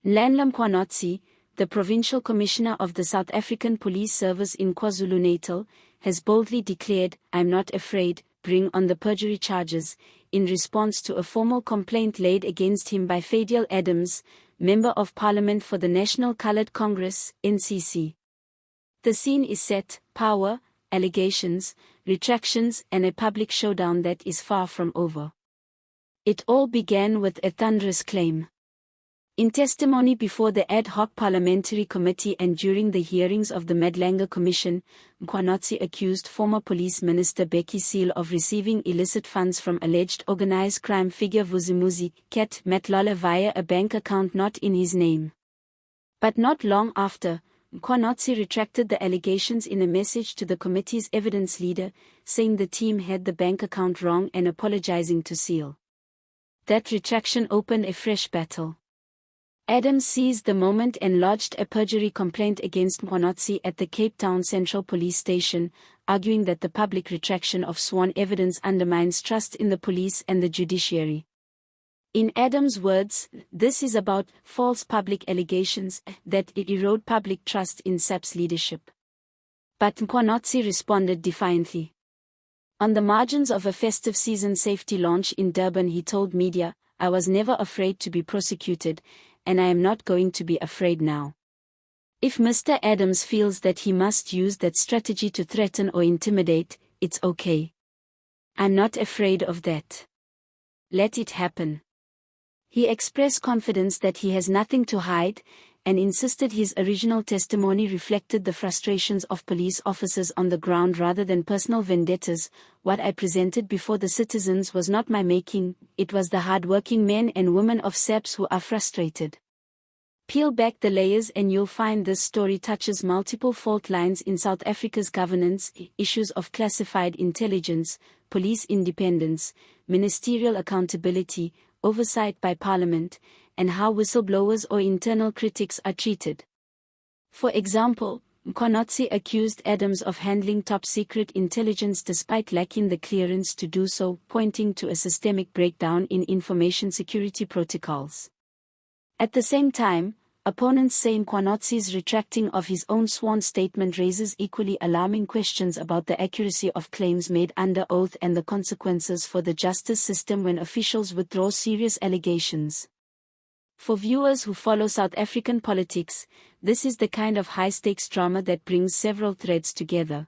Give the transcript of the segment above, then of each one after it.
Nhlanhla Mkhwanazi, the Provincial Commissioner of the South African Police Service in KwaZulu-Natal, has boldly declared, "I'm not afraid, bring on the perjury charges," in response to a formal complaint laid against him by Fadiel Adams, Member of Parliament for the National Coloured Congress, NCC. The scene is set: power, allegations, retractions, and a public showdown that is far from over. It all began with a thunderous claim. In testimony before the ad hoc parliamentary committee and during the hearings of the Nhlanhla Commission, Mkhwanazi accused former Police Minister Bheki Cele of receiving illicit funds from alleged organized crime figure Vuzimuzi Cat Matlala via a bank account not in his name. But not long after, Mkhwanazi retracted the allegations in a message to the committee's evidence leader, saying the team had the bank account wrong and apologizing to Cele. That retraction opened a fresh battle. Adams seized the moment and lodged a perjury complaint against Mkhwanazi at the Cape Town Central Police Station, arguing that the public retraction of sworn evidence undermines trust in the police and the judiciary. In Adams' words, this is about false public allegations that erode public trust in SAP's leadership. But Mkhwanazi responded defiantly. On the margins of a festive season safety launch in Durban, he told media, "I was never afraid to be prosecuted, and I am not going to be afraid now. If Mr. Adams feels that he must use that strategy to threaten or intimidate, it's okay. I'm not afraid of that. Let it happen." He expressed confidence that he has nothing to hide, and insisted his original testimony reflected the frustrations of police officers on the ground rather than personal vendettas. "What I presented before the citizens was not my making, it was the hard-working men and women of SAPS who are frustrated." Peel back the layers and you'll find this story touches multiple fault lines in South Africa's governance, issues of classified intelligence, police independence, ministerial accountability, oversight by Parliament, and how whistleblowers or internal critics are treated. For example, Mkhwanazi accused Adams of handling top-secret intelligence despite lacking the clearance to do so, pointing to a systemic breakdown in information security protocols. At the same time, opponents say Mkhwanazi's retracting of his own sworn statement raises equally alarming questions about the accuracy of claims made under oath and the consequences for the justice system when officials withdraw serious allegations. For viewers who follow South African politics, this is the kind of high-stakes drama that brings several threads together.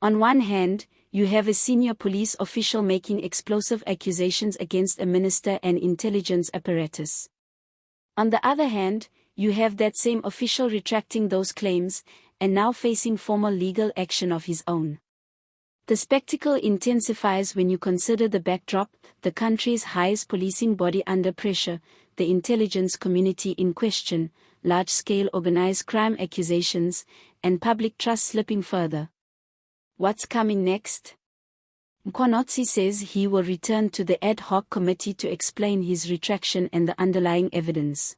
On one hand, you have a senior police official making explosive accusations against a minister and intelligence apparatus. On the other hand, you have that same official retracting those claims, and now facing formal legal action of his own. The spectacle intensifies when you consider the backdrop: the country's highest policing body under pressure, the intelligence community in question, large-scale organized crime accusations, and public trust slipping further. What's coming next? Mkhwanazi says he will return to the ad hoc committee to explain his retraction and the underlying evidence.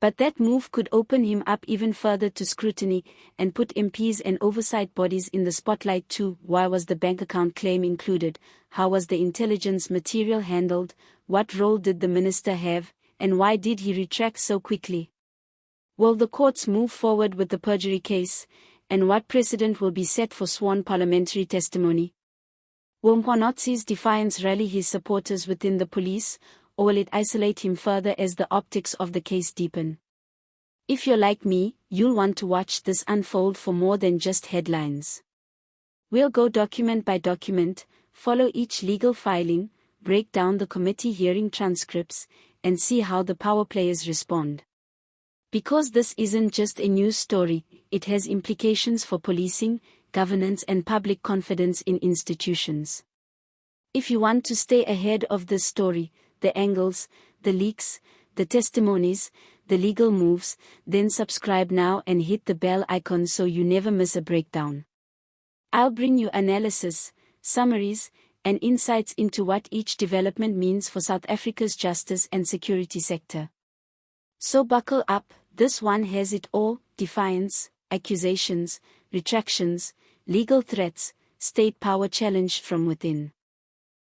But that move could open him up even further to scrutiny, and put MPs and oversight bodies in the spotlight too. Why was the bank account claim included? How was the intelligence material handled? What role did the minister have? And why did he retract so quickly? Will the courts move forward with the perjury case? And what precedent will be set for sworn parliamentary testimony? Will Mkhwanazi's defiance rally his supporters within the police, or will it isolate him further as the optics of the case deepen? If you're like me, you'll want to watch this unfold for more than just headlines. We'll go document by document, follow each legal filing, break down the committee hearing transcripts, and see how the power players respond. Because this isn't just a news story, it has implications for policing, governance, and public confidence in institutions. If you want to stay ahead of this story, the angles, the leaks, the testimonies, the legal moves, then subscribe now and hit the bell icon so you never miss a breakdown. I'll bring you analysis, summaries, and insights into what each development means for South Africa's justice and security sector. So buckle up, this one has it all: defiance, accusations, retractions, legal threats, state power challenged from within.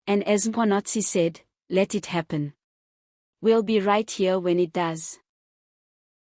And as Mkhwanazi said, let it happen. We'll be right here when it does.